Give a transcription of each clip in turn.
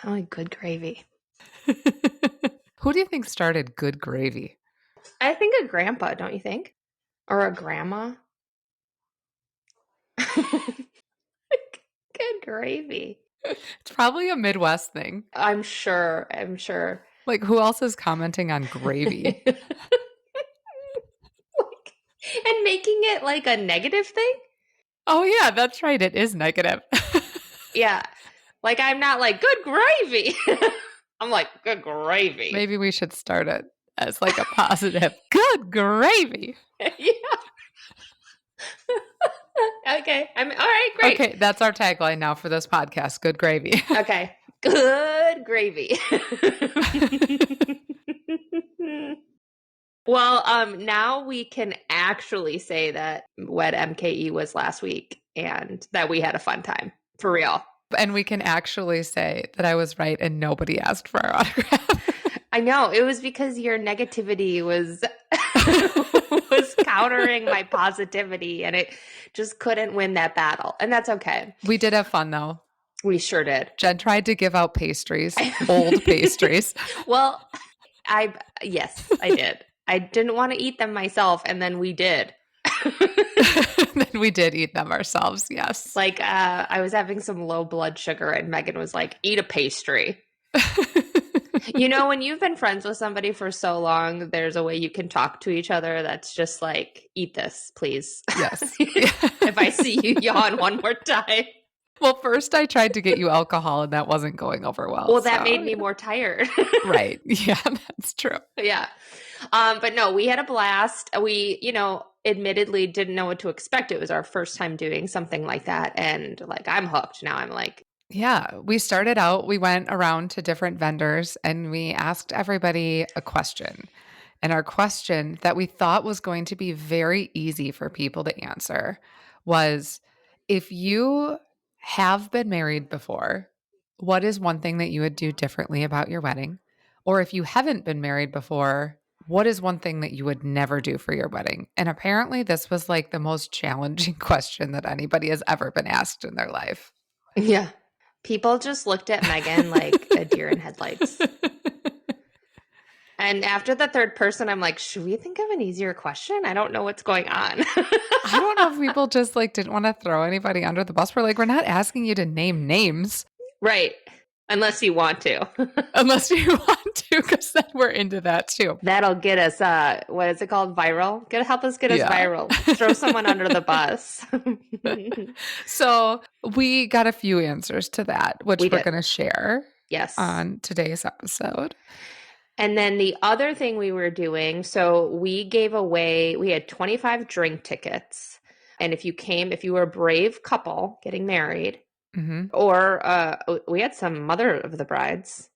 I like good gravy. Who do you think started good gravy? I think a grandpa, don't you think? Or a grandma? Good gravy. It's probably a Midwest thing. I'm sure. Like, who else is commenting on gravy? And making it like a negative thing? Oh, yeah, that's right. It is negative. Yeah. Like, I'm not like, good gravy. I'm like, good gravy. Maybe we should start it as like a positive. Good gravy. Yeah. Okay. All right, great. Okay, that's our tagline now for this podcast. Good gravy. Okay. Good gravy. Well, now we can actually say that WedMKE was last week and that we had a fun time. For real. And we can actually say that I was right and nobody asked for our autograph. I know. It was because your negativity was countering my positivity, and it just couldn't win that battle. And that's okay. We did have fun, though. We sure did. Jen tried to give out pastries, old pastries. Well, yes, I did. I didn't want to eat them myself, and then we did. Then we did eat them ourselves, yes. Like, I was having some low blood sugar, and Megan was like, eat a pastry. You know, when you've been friends with somebody for so long, there's a way you can talk to each other that's just like, eat this, please. Yes. If I see you yawn one more time. Well, first I tried to get you alcohol and that wasn't going over well. Well, that made me more tired. Right. Yeah, that's true. Yeah. But no, we had a blast. We, admittedly didn't know what to expect. It was our first time doing something like that. And like, I'm hooked. Now I'm like, yeah, we started out, we went around to different vendors and we asked everybody a question. And our question that we thought was going to be very easy for people to answer was, if you have been married before, what is one thing that you would do differently about your wedding? Or if you haven't been married before, what is one thing that you would never do for your wedding? And apparently this was like the most challenging question that anybody has ever been asked in their life. Yeah. People just looked at Megan like a deer in headlights. And after the third person, I'm like, should we think of an easier question? I don't know what's going on. I don't know if people just like didn't want to throw anybody under the bus. We're like, we're not asking you to name names. Right. Unless you want to. Unless you want to, because then we're into that too. That'll get us, what is it called? Viral? Help us get us viral. Throw someone under the bus. So we got a few answers to that, which we're going to share on today's episode. And then the other thing we were doing, so we had 25 drink tickets. And if you were a brave couple getting married, or we had some mother of the brides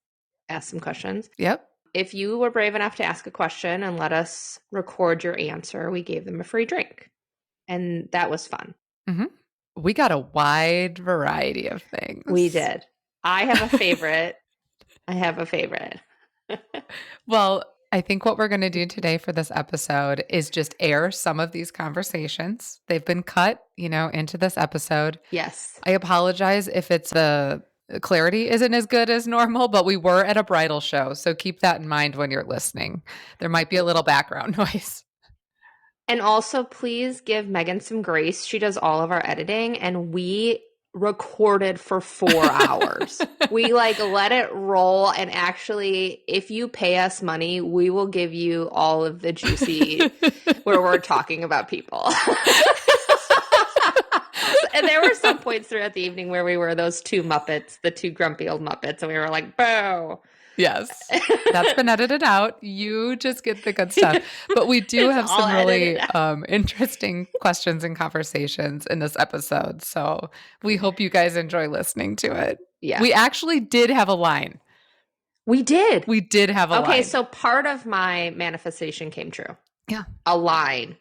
ask some questions. Yep. If you were brave enough to ask a question and let us record your answer, we gave them a free drink. And that was fun. Mm-hmm. We got a wide variety of things. We did. I have a favorite. Well, I think what we're going to do today for this episode is just air some of these conversations. They've been cut, into this episode. Yes. I apologize if the clarity isn't as good as normal, but we were at a bridal show. So keep that in mind when you're listening. There might be a little background noise. And also, please give Megan some grace. She does all of our editing, and we recorded for 4 hours. We let it roll, and actually, if you pay us money, we will give you all of the juicy where we're talking about people. And there were some points throughout the evening where we were those two Muppets, the two grumpy old Muppets, and we were like, boo. Yes. That's been edited out. You just get the good stuff. But we do have some really interesting questions and conversations in this episode. So we hope you guys enjoy listening to it. Yeah. We actually did have a line. We did. We did have a line. Okay, so part of my manifestation came true. Yeah. A line.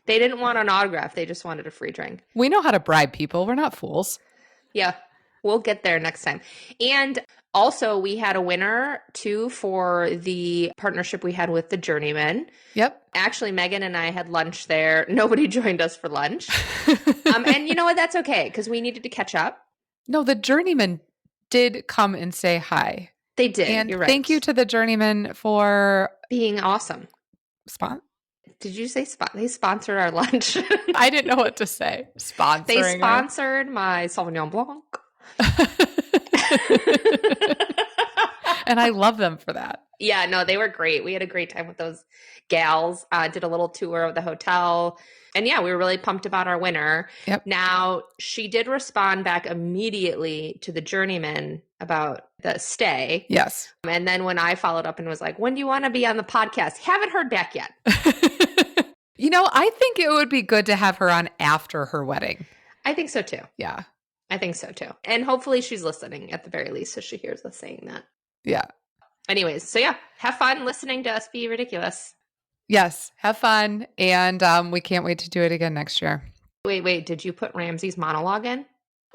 They didn't want an autograph. They just wanted a free drink. We know how to bribe people. We're not fools. Yeah. We'll get there next time. And also, we had a winner, too, for the partnership we had with the Journeyman. Yep. Actually, Megan and I had lunch there. Nobody joined us for lunch. And you know what? That's okay, because we needed to catch up. No, the Journeyman did come and say hi. They did. And You're right. thank you to the Journeyman for being awesome. Did you say they sponsored our lunch? I didn't know what to say. Sponsoring. They sponsored my Sauvignon Blanc. And I love them for that. Yeah, no, they were great. We had a great time with those gals. Did a little tour of the hotel. And yeah, we were really pumped about our winner. Yep. Now, she did respond back immediately to the Journeyman about the stay. Yes. And then when I followed up and was like, when do you want to be on the podcast? Haven't heard back yet. I think it would be good to have her on after her wedding. I think so too. Yeah. I think so too. And hopefully she's listening at the very least so she hears us saying that. Yeah. Anyways, so yeah, have fun listening to us be ridiculous. Yes, have fun. And we can't wait to do it again next year. Wait, did you put Ramsey's monologue in?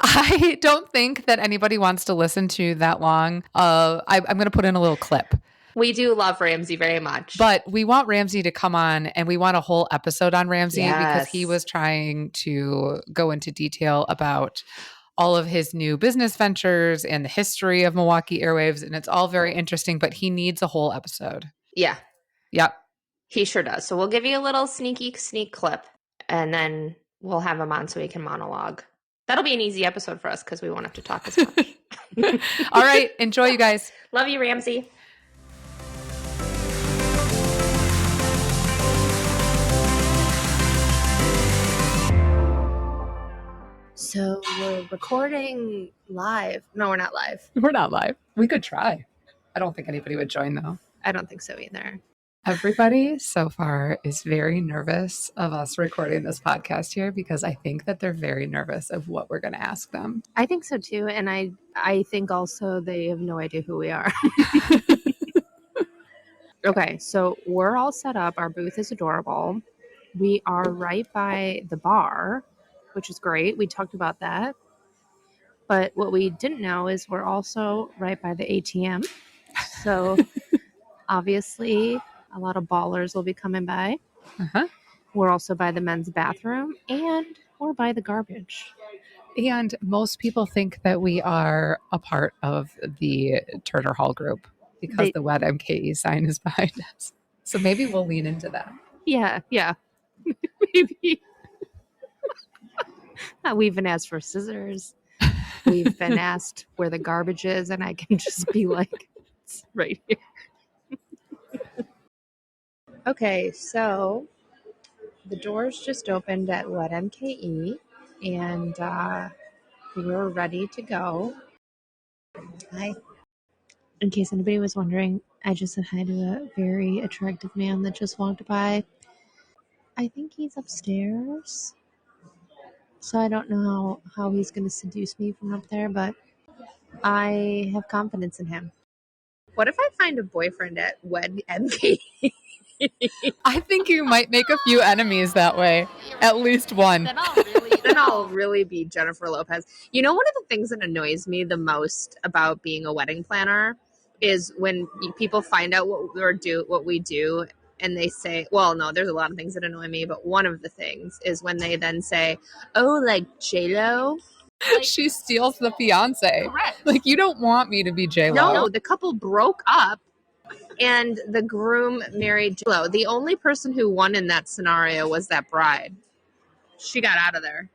I don't think that anybody wants to listen to that long. I'm going to put in a little clip. We do love Ramsey very much. But we want Ramsey to come on, and we want a whole episode on Ramsey because he was trying to go into detail about all of his new business ventures and the history of Milwaukee Airwaves, and it's all very interesting, but he needs a whole episode. Yeah. Yep. He sure does. So we'll give you a little sneak clip, and then we'll have him on so he can monologue. That'll be an easy episode for us because we won't have to talk as much. All right. Enjoy, you guys. Love you, Ramsey. So we're recording live. No, we're not live. We're not live. We could try. I don't think anybody would join, though. I don't think so either. Everybody so far is very nervous of us recording this podcast here because I think that they're very nervous of what we're going to ask them. I think so too. And I think also they have no idea who we are. Okay, so we're all set up. Our booth is adorable. We are right by the bar, which is great. We talked about that. But what we didn't know is we're also right by the ATM. So obviously a lot of ballers will be coming by. Uh-huh. We're also by the men's bathroom and we're by the garbage. And most people think that we are a part of the Turner Hall group because the WedMKE sign is behind us. So maybe we'll lean into that. Yeah. Maybe. We've been asked for scissors. We've been asked where the garbage is, and I can just be like, it's right here. Okay, so the doors just opened at WedMKE, and we're ready to go. Hi. In case anybody was wondering, I just said hi to a very attractive man that just walked by. I think he's upstairs. So I don't know how he's going to seduce me from up there, but I have confidence in him. What if I find a boyfriend at WedMKE? I think you might make a few enemies that way. At least one. Then I'll really be Jennifer Lopez. You know, one of the things that annoys me the most about being a wedding planner is when people find out what we do and they say, well, no, there's a lot of things that annoy me, but one of the things is when they then say, oh, like J-Lo? Like, she steals the fiance. Correct. Like, you don't want me to be J-Lo. No, the couple broke up and the groom married J-Lo. The only person who won in that scenario was that bride. She got out of there.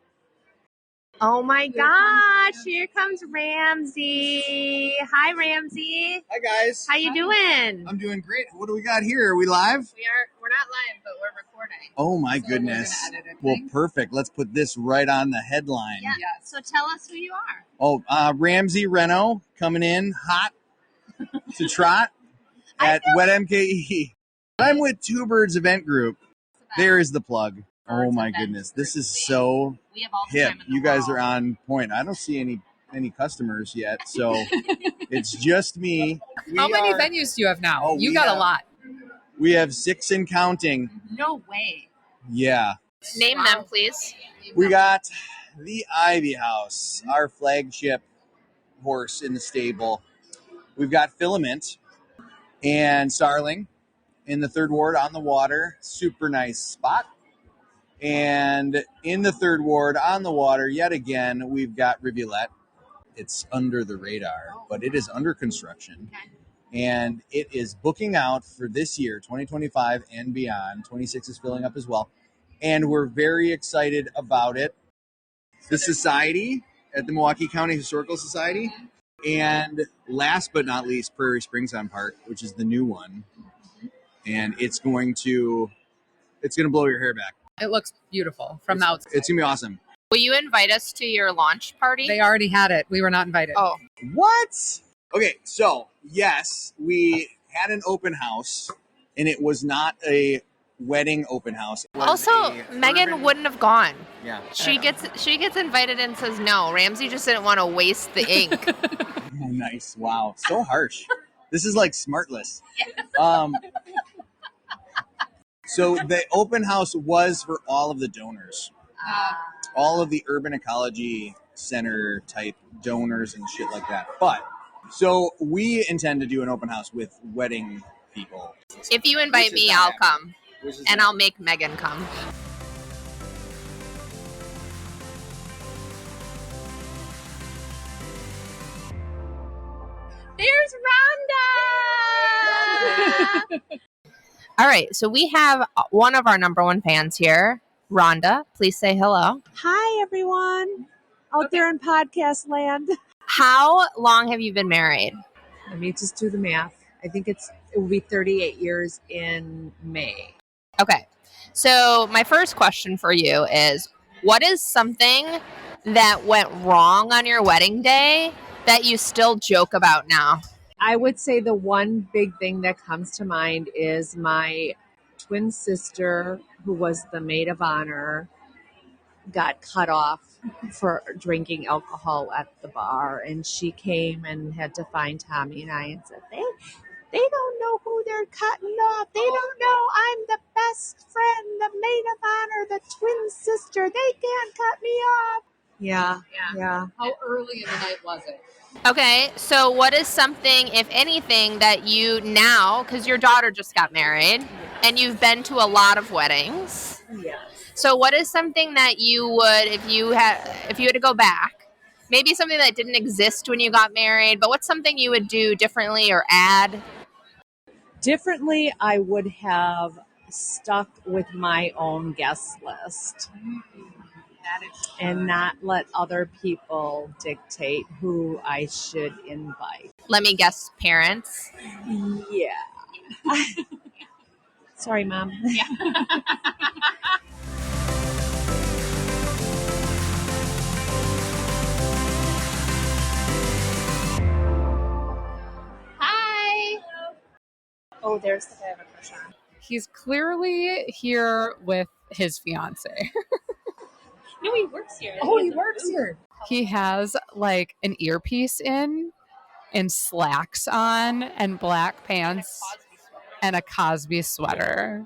Oh my gosh, here comes Ramsey. Hi, Ramsey. Hi, guys. How you doing? I'm doing great. What do we got here? Are we live? We're not live, but we're recording. Oh my goodness. Well, perfect. Let's put this right on the headline. Yeah. So tell us who you are. Oh, Ramsey Reno coming in hot to trot at WedMKE. I'm with Two Birds Event Group. There is the plug. Oh my goodness. This is so hip. You guys are on point. I don't see any customers yet, so it's just me. How many venues do you have now? You got a lot. We have 6 and counting. No way. Yeah. Name them, please. We got the Ivy House, our flagship horse in the stable. We've got Filament and Starling in the 3rd Ward on the water. Super nice spot. And in the 3rd Ward on the water, yet again, we've got Rivulet. it's under the radar, but it is under construction. And it is booking out for this year, 2025 and beyond. 26 is filling up as well. And we're very excited about it. The society at the Milwaukee County Historical Society. And last but not least, Prairie Springs on Park, which is the new one. And it's going to blow your hair back. It looks beautiful from the outside. It's going to be awesome. Will you invite us to your launch party? They already had it. We were not invited. Oh. What? Okay, so yes, we had an open house, and it was not a wedding open house. It was Also, a Megan urban- wouldn't have gone. Yeah. She gets invited and says no. Ramsey just didn't want to waste the ink. Oh, nice. Wow. So harsh. This is like Smartless. So the open house was for all of the donors. All of the Urban Ecology Center type donors and shit like that. But so we intend to do an open house with wedding people. If you invite me, I'll come. And I'll make Megan come. There's Rhonda! All right, so we have one of our number one fans here. Rhonda, please say hello. Hi, everyone out there in podcast land. How long have you been married? Let me just do the math. I think it will be 38 years in May. Okay, so my first question for you is, what is something that went wrong on your wedding day that you still joke about now? I would say the one big thing that comes to mind is my twin sister, who was the maid of honor, got cut off for drinking alcohol at the bar, and she came and had to find Tommy and I and said, they don't know who they're cutting off. They don't know I'm the best friend, the maid of honor, the twin sister. They can't cut me off. Yeah. How early in the night was it? Okay, so what is something, if anything, that you now, because your daughter just got married and you've been to a lot of weddings. Yeah. So what is something that you would, if you had to go back, maybe something that didn't exist when you got married, but what's something you would do differently or add? Differently, I would have stuck with my own guest list and not let other people dictate who I should invite. Let me guess, parents. Yeah. Sorry, Mom. Yeah. Hi. Oh, there's the guy I have a crush on. He's clearly here with his fiance. No, he works here. Oh, he works here. He has like an earpiece in and slacks on and black pants and a Cosby sweater.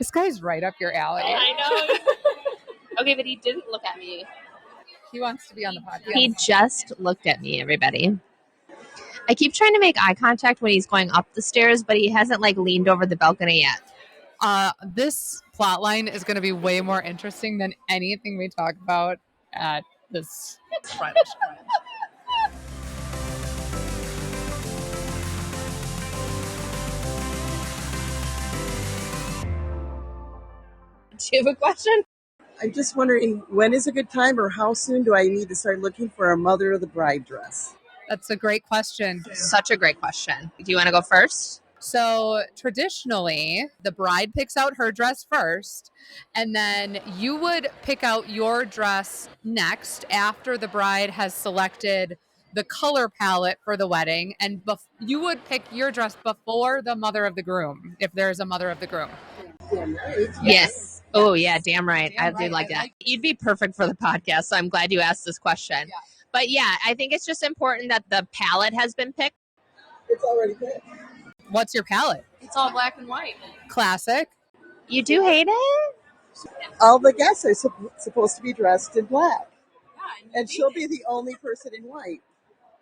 This guy's right up your alley. I know. Okay, but he didn't look at me. He wants to be on the podcast. He just looked at me, everybody. I keep trying to make eye contact when he's going up the stairs, but he hasn't like leaned over the balcony yet. This plot line is going to be way more interesting than anything we talk about at this brunch. Do you have a question? I'm just wondering, when is a good time or how soon do I need to start looking for a mother of the bride dress? That's a great question. Such a great question. Do you want to go first? So traditionally, the bride picks out her dress first, and then you would pick out your dress next after the bride has selected the color palette for the wedding, and you would pick your dress before the mother of the groom, if there's a mother of the groom. Yes. Oh, yeah, damn right. I do like that. You'd be perfect for the podcast, so I'm glad you asked this question. Yeah. But yeah, I think it's just important that the palette has been picked. It's already picked. What's your palette? It's all black and white. Classic. You do hate it? All the guests are supposed to be dressed in black, Yeah, and she'll be the only person in white.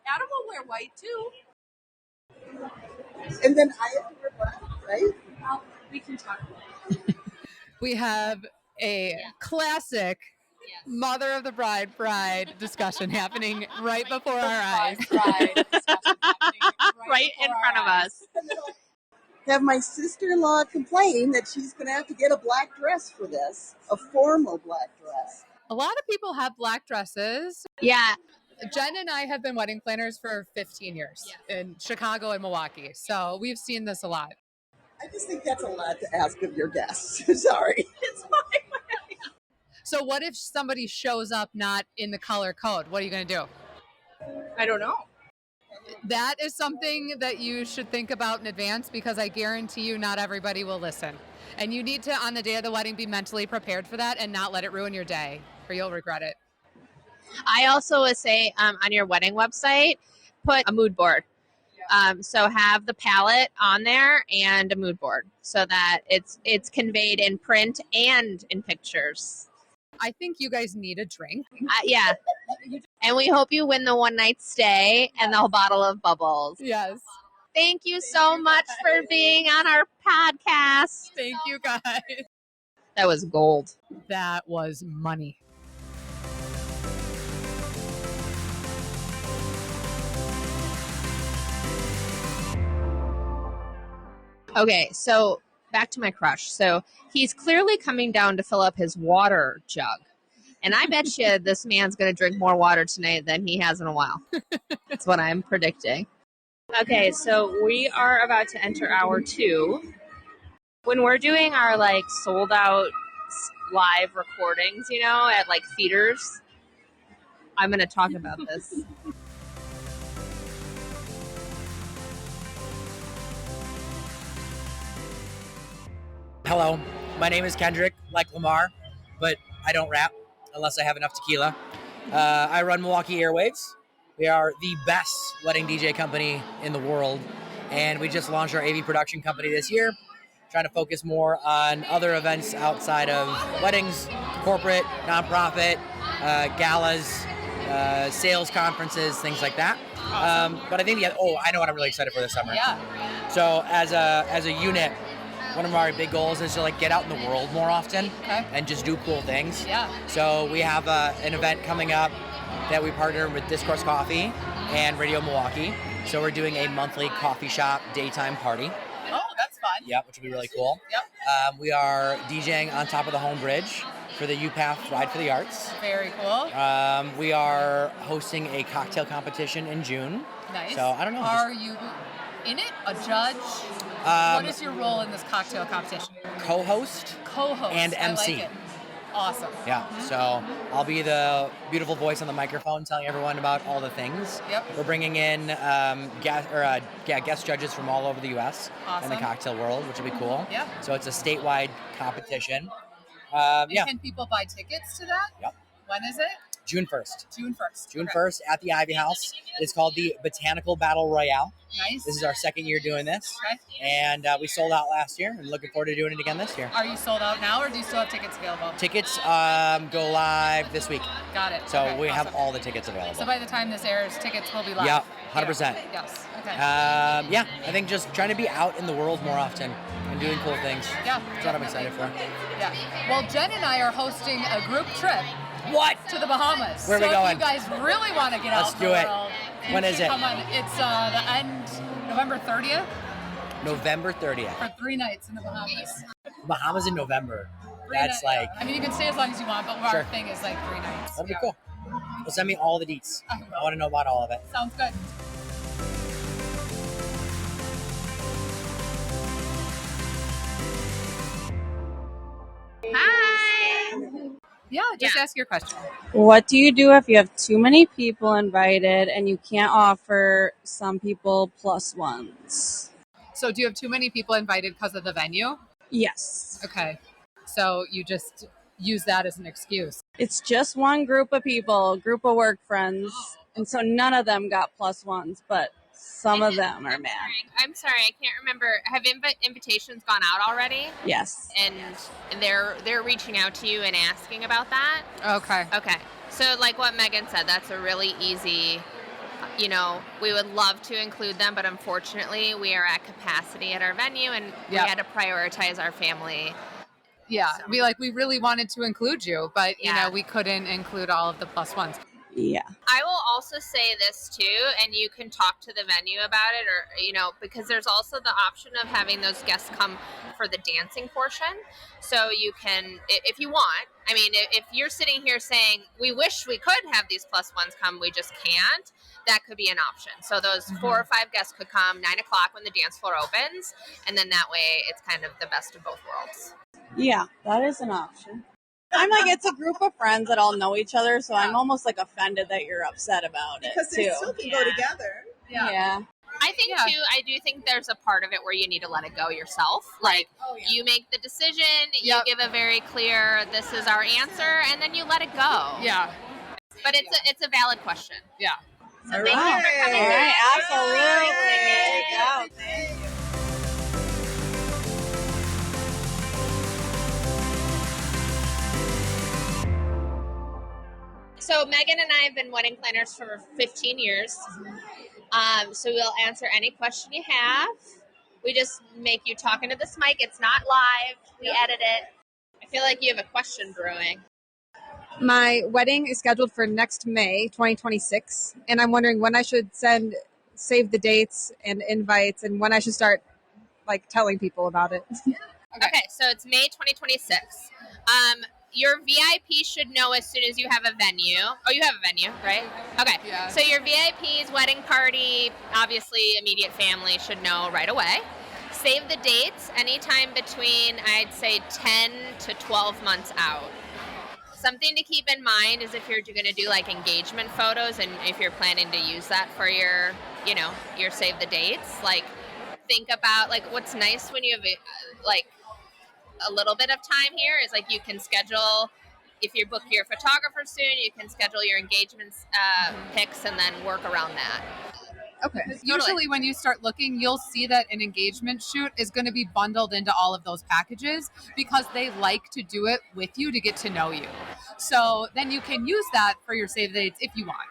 Adam will wear white too. And then I have to wear black, right? Well, we can talk about it. We have a classic Mother of the bride discussion happening right before our eyes. Right in front of us. Have my sister-in-law complain that she's going to have to get a black dress for this, a formal black dress. A lot of people have black dresses. Yeah. Jen and I have been wedding planners for 15 years in Chicago and Milwaukee. So we've seen this a lot. I just think that's a lot to ask of your guests. Sorry. It's fine. So what if somebody shows up not in the color code? What are you going to do? I don't know. That is something that you should think about in advance, because I guarantee you not everybody will listen. And you need to, on the day of the wedding, be mentally prepared for that and not let it ruin your day, or you'll regret it. I also would say on your wedding website, put a mood board. So have the palette on there and a mood board so that it's conveyed in print and in pictures. I think you guys need a drink. Yeah. And we hope you win the one night stay and the whole bottle of bubbles. Yes. Thank you so much for being on our podcast. Thank you, guys. That was gold. That was money. Okay, so back to my crush. So he's clearly coming down to fill up his water jug. And I bet you this man's going to drink more water tonight than he has in a while. That's what I'm predicting. Okay, so we are about to enter hour 2. When we're doing our like sold out live recordings, you know, at like theaters, I'm going to talk about this. Hello, my name is Kendrick, like Lamar, but I don't rap unless I have enough tequila. I run Milwaukee Airwaves. We are the best wedding DJ company in the world, and we just launched our AV production company this year, trying to focus more on other events outside of weddings, corporate, nonprofit, galas, sales conferences, things like that. But I think, I know what I'm really excited for this summer. Yeah. So as a unit, one of our big goals is to like get out in the world more often and just do cool things. Yeah. So we have an event coming up that we partner with Discourse Coffee and Radio Milwaukee. So we're doing a monthly coffee shop daytime party. Oh, that's fun. Yep, which will be really cool. Yep. We are DJing on top of the home bridge for the UPath Ride for the Arts. Very cool. We are hosting a cocktail competition in June. Nice. So I don't know. Are you in it? A judge? What is your role in this cocktail competition? Co-host. Co-host. And MC. I like it. Awesome. Yeah, so I'll be the beautiful voice on the microphone telling everyone about all the things. Yep. We're bringing in guest judges from all over the U.S. Awesome. in the cocktail world, which will be cool. Yep. So it's a statewide competition. And can people buy tickets to that? Yep. When is it? June 1st. June 1st. June Okay. 1st at the Ivy House. It's called the Botanical Battle Royale. Nice. This is our second year doing this. Okay. And we sold out last year and looking forward to doing it again this year. Are you sold out now, or do you still have tickets available? Tickets go live this week. Got it. So Okay, we awesome. have all the tickets available. So by the time this airs, tickets will be live. Yep, 100%. Yes. Okay. I think just trying to be out in the world more often and doing cool things. Yeah. That's what I'm excited for. Yeah. Well, Jen and I are hosting a group trip. What? To the Bahamas. Where are we going? If you guys really want to get Let's out in do the it. world, When you is should it? Come on. It's the end, November 30th. November 30th. For 3 nights in the Bahamas. Bahamas in November. 3 That's nights. like, I mean, you can stay as long as you want, but Sure. our thing is like 3 nights. that'll be cool. Well, send me all the deets. I want to know about all of it. Sounds good. Hi. Yeah, just ask your question. What do you do if you have too many people invited and you can't offer some people plus ones? So do you have too many people invited because of the venue? Yes. Okay. So you just use that as an excuse. It's just one group of people, group of work friends. And so none of them got plus ones, but some of them are mad. I'm sorry, I can't remember. Have invitations gone out already? Yes. And they're reaching out to you and asking about that? Okay. Okay. So like what Megan said, that's a really easy, we would love to include them, but unfortunately we are at capacity at our venue and we Yep. had to prioritize our family Yeah, So- we really wanted to include you, but Yeah. we couldn't include all of the plus ones. Yeah. I will also say this too, and you can talk to the venue about it, or because there's also the option of having those guests come for the dancing portion. So you can, if you want. I mean, if you're sitting here saying we wish we could have these plus ones come, we just can't. That could be an option. So those 4 or 5 guests could come 9:00 when the dance floor opens, and then that way it's kind of the best of both worlds. Yeah, that is an option. I'm like, it's a group of friends that all know each other, so I'm almost like offended that you're upset about it Because they too. still can go together. Yeah. I think too. I do think there's a part of it where you need to let it go yourself. Like you make the decision, you give a very clear, this is our answer, and then you let it go. Yeah. But it's a valid question. Yeah. So thank you for coming. All right, absolutely. Yay. There you go. So Megan and I have been wedding planners for 15 years. So we'll answer any question you have. We just make you talk into this mic. It's not live. We edit it. I feel like you have a question brewing. My wedding is scheduled for next May 2026, and I'm wondering when I should save the dates and invites, and when I should start telling people about it. Okay, so it's May 2026. Your VIP should know as soon as you have a venue. Oh, you have a venue, right? Okay. Yeah. So your VIP's wedding party, obviously immediate family should know right away. Save the dates anytime between, I'd say, 10 to 12 months out. Something to keep in mind is if you're going to do engagement photos, and if you're planning to use that for your save the dates, think about what's nice when you have a little bit of time here is you can schedule, if you book your photographer soon, you can schedule your engagements pics and then work around that. Okay. Usually when you start looking, you'll see that an engagement shoot is going to be bundled into all of those packages because they like to do it with you to get to know you. So then you can use that for your save the dates if you want.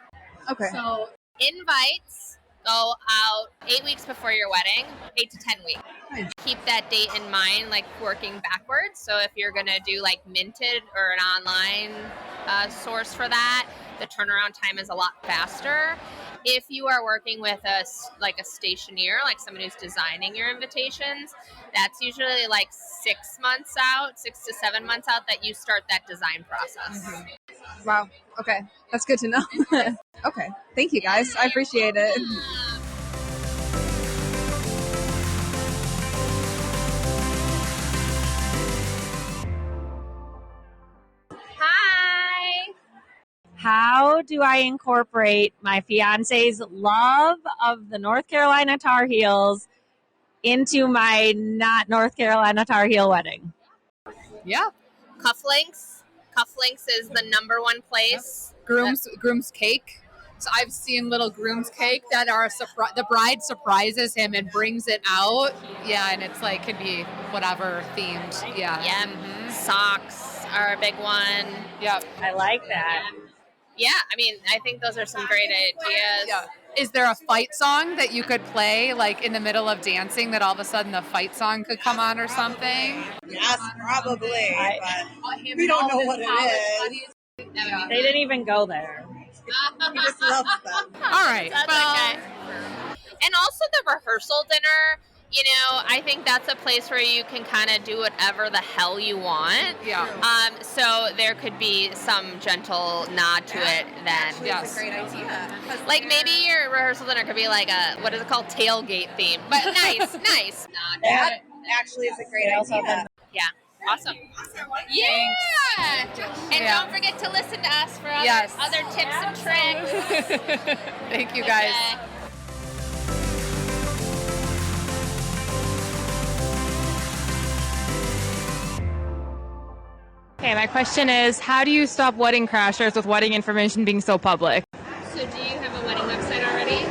Okay. So invites go out 8 weeks before your wedding, 8 to 10 weeks. Keep that date in mind, working backwards. So if you're going to do Minted or an online source for that, the turnaround time is a lot faster. If you are working with a stationeer, someone who's designing your invitations, that's usually 6 months out, 6 to 7 months out that you start that design process. Mm-hmm. Wow. Okay. That's good to know. Okay. Thank you, guys. I appreciate it. Hi. How do I incorporate my fiance's love of the North Carolina Tar Heels into my not North Carolina Tar Heel wedding? Yeah. Cufflinks. Cufflinks is the number one place. Groom's cake. So I've seen little groom's cake that are the bride surprises him and brings it out. Yeah, and it's could be whatever themed. Yeah. Yep. Mm-hmm. Socks are a big one. Yep. I like that. Yeah, I mean, I think those are some great ideas. Yeah. Is there a fight song that you could play in the middle of dancing that all of a sudden the fight song could come on or something? Yes, probably. But we don't know what it is. They didn't even go there. We just love them. All right. That's well, okay. And also the rehearsal dinner, I think that's a place where you can kind of do whatever the hell you want. Yeah. So there could be some gentle nod to it then. Yes. It's a great idea. Maybe your rehearsal dinner could be what is it called? Tailgate theme. But nice, nice. That actually is a great idea. Yeah. Awesome. Yeah. And don't forget to listen to us for other tips and tricks. Thank you, guys. Okay. Okay, my question is, how do you stop wedding crashers with wedding information being so public? So do you have a wedding website already?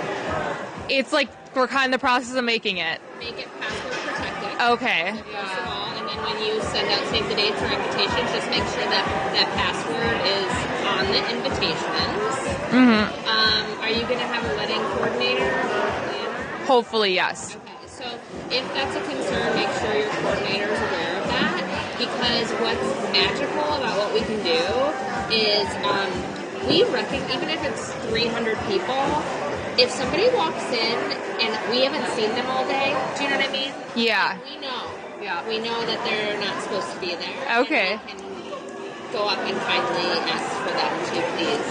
It's we're kind of in the process of making it. Make it password protected. Okay. First of all, and then when you send out save the dates or invitations, just make sure that that password is on the invitations. Mm-hmm. Are you going to have a wedding coordinator or a planner? Hopefully, yes. Okay, so if that's a concern, make sure your coordinator is aware of that. because what's magical about what we can do is we reckon, even if it's 300 people, if somebody walks in and we haven't seen them all day, do you know what I mean? Yeah. Like, we know. Yeah. We know that they're not supposed to be there. Okay. And we can go up and kindly ask for them to please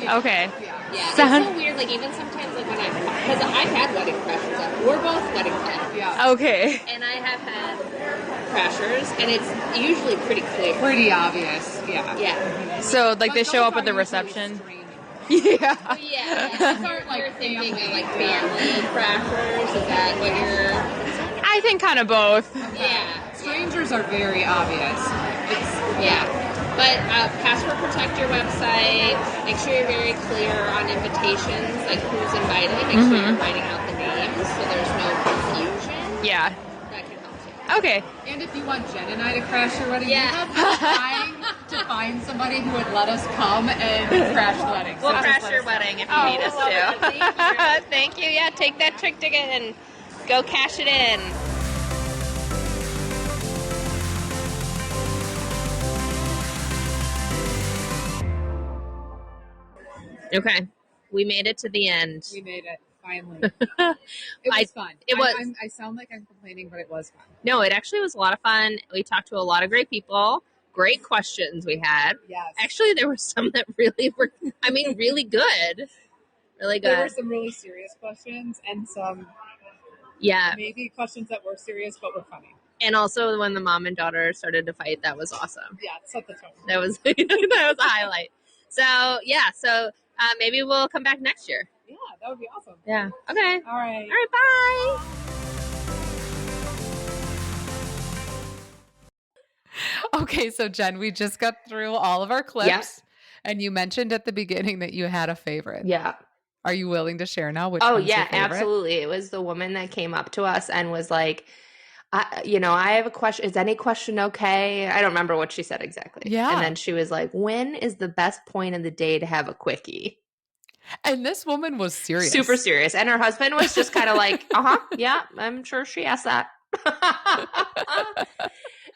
leave. Okay. Yeah, it's so weird. Like, even sometimes, like, when because I've had wedding crashers. We're both wedding planners. Yeah. Okay. And I have had crashers, and it's usually pretty clear. Pretty obvious, yeah. Yeah. So, like, they show up at the reception? Yeah. Oh, yeah. You're thinking of, like, family crashers? Is that what you're... I think kind of both. Yeah. Strangers are very obvious. Yeah. But password protect your website. Make sure you're very clear on invitations, like who's invited. Make sure you're writing out the names so there's no confusion. Yeah. That can help too. Okay. And if you want Jen and I to crash your wedding, we have been trying to find somebody who would let us come and crash weddings. We'll crash your wedding if you need us to. Thank you. Yeah, take that trick ticket and go cash it in. Okay, we made it to the end. We made it, finally. It was fun. It was. I sound like I'm complaining, but it was fun. No, it actually was a lot of fun. We talked to a lot of great people. Great questions we had. Yes. Actually, there were some that really were, really good. Really good. There were some really serious questions and some maybe questions that were serious but were funny. And also when the mom and daughter started to fight, that was awesome. Yeah, it set the tone. That was that was a highlight. So, maybe we'll come back next year. Yeah, that would be awesome. Yeah. Okay. All right. Bye. Okay, so Jen, we just got through all of our clips, and you mentioned at the beginning that you had a favorite. Yeah. Are you willing to share now? Which Oh, one's your yeah, favorite? absolutely. It was the woman that came up to us and was like, I have a question. Is any question okay? I don't remember what she said exactly. Yeah. And then she was like, when is the best point of the day to have a quickie? And this woman was serious. Super serious. And her husband was just kind of like, yeah, I'm sure she asked that.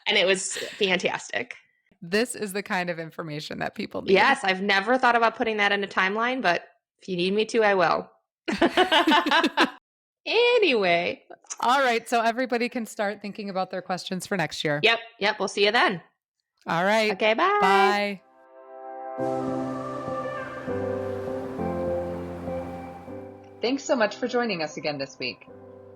And it was fantastic. This is the kind of information that people need. Yes, I've never thought about putting that in a timeline, but if you need me to, I will. Anyway. All right. So everybody can start thinking about their questions for next year. Yep. We'll see you then. All right. Okay, bye. Bye. Thanks so much for joining us again this week.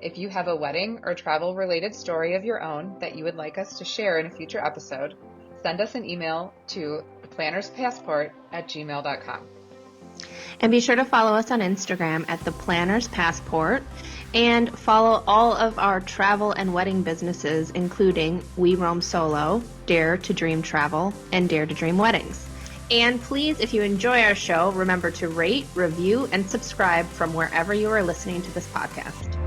If you have a wedding or travel-related story of your own that you would like us to share in a future episode, send us an email to theplannerspassport@gmail.com. And be sure to follow us on Instagram at The Planner's Passport and follow all of our travel and wedding businesses, including We Roam Solo, Dare to Dream Travel, and Dare to Dream Weddings. And please, if you enjoy our show, remember to rate, review, and subscribe from wherever you are listening to this podcast.